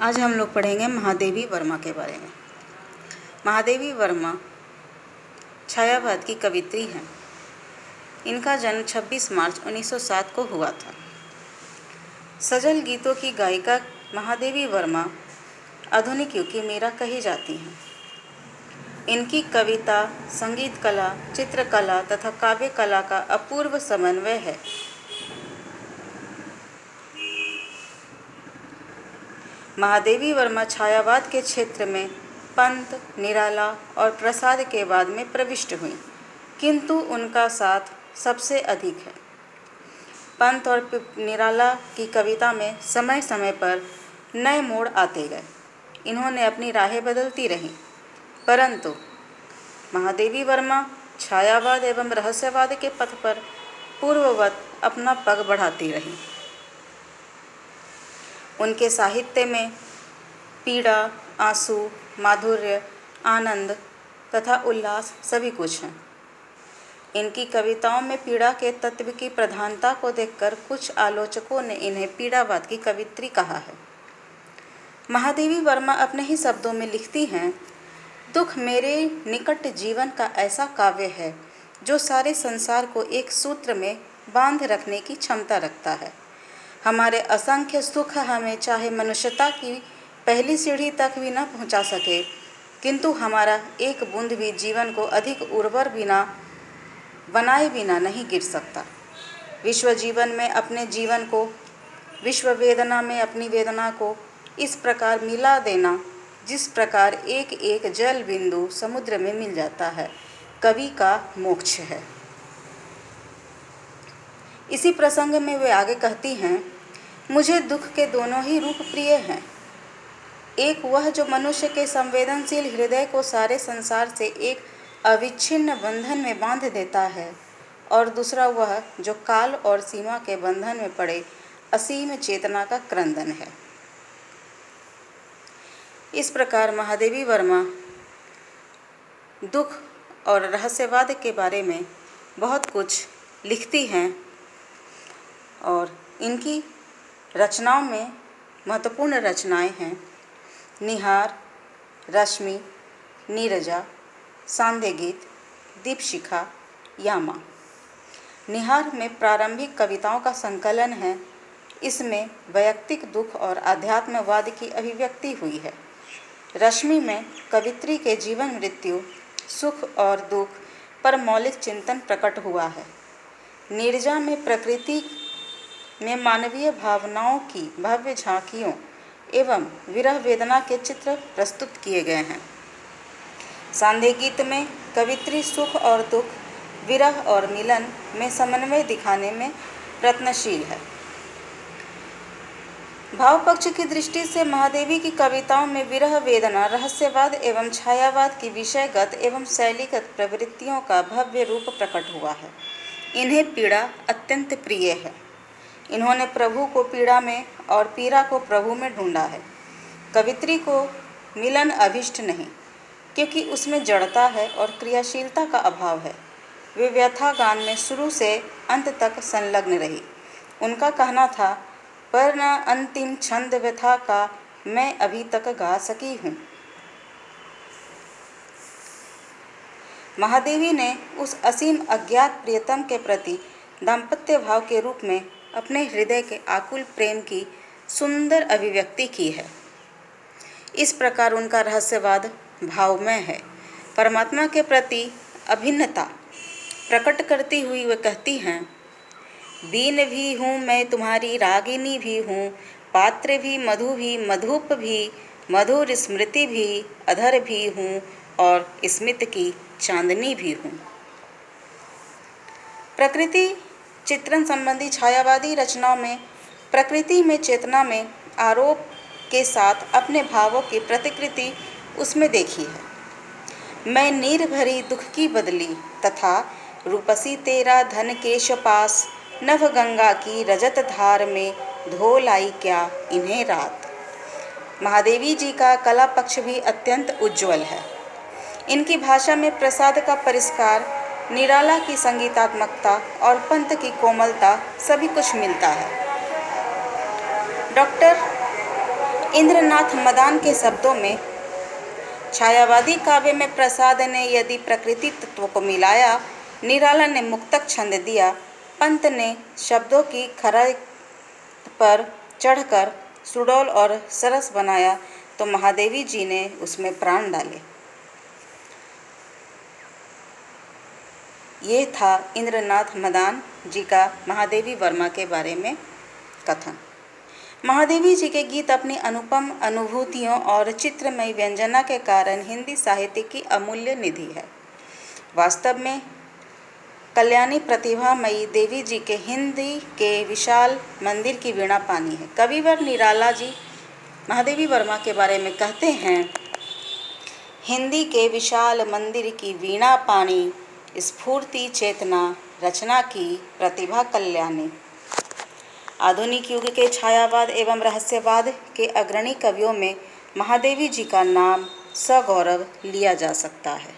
आज हम लोग पढ़ेंगे महादेवी वर्मा के बारे में। महादेवी वर्मा छायावाद की कवित्री हैं। इनका जन्म 26 मार्च 1907 को हुआ था। सजल गीतों की गायिका महादेवी वर्मा आधुनिक युग की मीरा कही जाती हैं। इनकी कविता, संगीत कला, चित्रकला तथा काव्य कला का अपूर्व समन्वय है। महादेवी वर्मा छायावाद के क्षेत्र में पंत, निराला और प्रसाद के बाद में प्रविष्ट हुई, किंतु उनका साथ सबसे अधिक है। पंत और निराला की कविता में समय समय पर नए मोड़ आते गए। इन्होंने अपनी राहें बदलती रहीं, परंतु महादेवी वर्मा छायावाद एवं रहस्यवाद के पथ पर पूर्ववत अपना पग बढ़ाती रहीं। उनके साहित्य में पीड़ा, आंसू, माधुर्य, आनंद तथा उल्लास सभी कुछ हैं। इनकी कविताओं में पीड़ा के तत्व की प्रधानता को देखकर कुछ आलोचकों ने इन्हें पीड़ावाद की कवित्री कहा है। महादेवी वर्मा अपने ही शब्दों में लिखती हैं, दुख मेरे निकट जीवन का ऐसा काव्य है जो सारे संसार को एक सूत्र में बांध रखने की क्षमता रखता है। हमारे असंख्य सुख हमें चाहे मनुष्यता की पहली सीढ़ी तक भी न पहुंचा सके, किंतु हमारा एक बूंद भी जीवन को अधिक उर्वर बनाए बिना नहीं गिर सकता। विश्व जीवन में अपने जीवन को, विश्व वेदना में अपनी वेदना को इस प्रकार मिला देना जिस प्रकार एक एक जल बिंदु समुद्र में मिल जाता है, कवि का मोक्ष है। इसी प्रसंग में वे आगे कहती हैं, मुझे दुख के दोनों ही रूप प्रिय हैं। एक वह जो मनुष्य के संवेदनशील हृदय को सारे संसार से एक अविच्छिन्न बंधन में बांध देता है, और दूसरा वह जो काल और सीमा के बंधन में पड़े असीम चेतना का क्रंदन है। इस प्रकार महादेवी वर्मा दुख और रहस्यवाद के बारे में बहुत कुछ लिखती हैं, और इनकी रचनाओं में महत्वपूर्ण रचनाएं हैं निहार, रश्मि, नीरजा, सांध्य गीत, दीपशिखा, यामा। निहार में प्रारंभिक कविताओं का संकलन है। इसमें वैयक्तिक दुख और आध्यात्मवाद की अभिव्यक्ति हुई है। रश्मि में कवित्री के जीवन मृत्यु, सुख और दुख पर मौलिक चिंतन प्रकट हुआ है। नीरजा में प्रकृति में मानवीय भावनाओं की भव्य झांकियों एवं विरह वेदना के चित्र प्रस्तुत किए गए हैं। सांध्य गीत में कवित्री सुख और दुख, विरह और मिलन में समन्वय दिखाने में प्रयत्नशील है। भाव पक्ष की दृष्टि से महादेवी की कविताओं में विरह वेदना, रहस्यवाद एवं छायावाद की विषयगत एवं शैलीगत प्रवृत्तियों का भव्य रूप प्रकट हुआ है। इन्हें पीड़ा अत्यंत प्रिय है। इन्होंने प्रभु को पीड़ा में और पीड़ा को प्रभु में ढूंढा है। कवित्री को मिलन अभिष्ट नहीं, क्योंकि उसमें जड़ता है और क्रियाशीलता का अभाव है। वे व्यथा गान में शुरू से अंत तक संलग्न रही। उनका कहना था, पर न अंतिम छंद व्यथा का मैं अभी तक गा सकी हूँ। महादेवी ने उस असीम अज्ञात प्रियतम के प्रति दाम्पत्य भाव के रूप में अपने हृदय के आकुल प्रेम की सुंदर अभिव्यक्ति की है। इस प्रकार उनका रहस्यवाद भावमय है। परमात्मा के प्रति अभिन्नता प्रकट करती हुई वे कहती हैं, बीन भी हूँ मैं तुम्हारी, रागिनी भी हूँ, पात्र भी, मधुप भी, मधुर स्मृति भी, अधर भी हूँ और स्मित की चांदनी भी हूँ। प्रकृति चित्रण संबंधी छायावादी रचनाओं में प्रकृति में चेतना में आरोप के साथ अपने भावों की प्रतिकृति उसमें देखी है। मैं नीर भरी दुख की बदली तथा रूपसी तेरा धन केश पास, नभ गंगा की रजत धार में धो लाई क्या इन्हें रात। महादेवी जी का कला पक्ष भी अत्यंत उज्ज्वल है। इनकी भाषा में प्रसाद का परिष्कार, निराला की संगीतात्मकता और पंत की कोमलता सभी कुछ मिलता है। डॉक्टर इंद्रनाथ मदान के शब्दों में, छायावादी काव्य में प्रसाद ने यदि प्रकृति तत्व को मिलाया, निराला ने मुक्तक छंद दिया, पंत ने शब्दों की खराई पर चढ़कर सुडौल और सरस बनाया, तो महादेवी जी ने उसमें प्राण डाले। ये था इंद्रनाथ मदान जी का महादेवी वर्मा के बारे में कथन। महादेवी जी के गीत अपनी अनुपम अनुभूतियों और चित्रमयी व्यंजना के कारण हिंदी साहित्य की अमूल्य निधि है। वास्तव में कल्याणी प्रतिभामयी देवी जी के हिंदी के विशाल मंदिर की वीणा पानी है। कविवर निराला जी महादेवी वर्मा के बारे में कहते हैं, हिंदी के विशाल मंदिर की वीणा पानी, स्फूर्ति चेतना रचना की प्रतिभा कल्याणी। आधुनिक युग के छायावाद एवं रहस्यवाद के अग्रणी कवियों में महादेवी जी का नाम सगौरव लिया जा सकता है।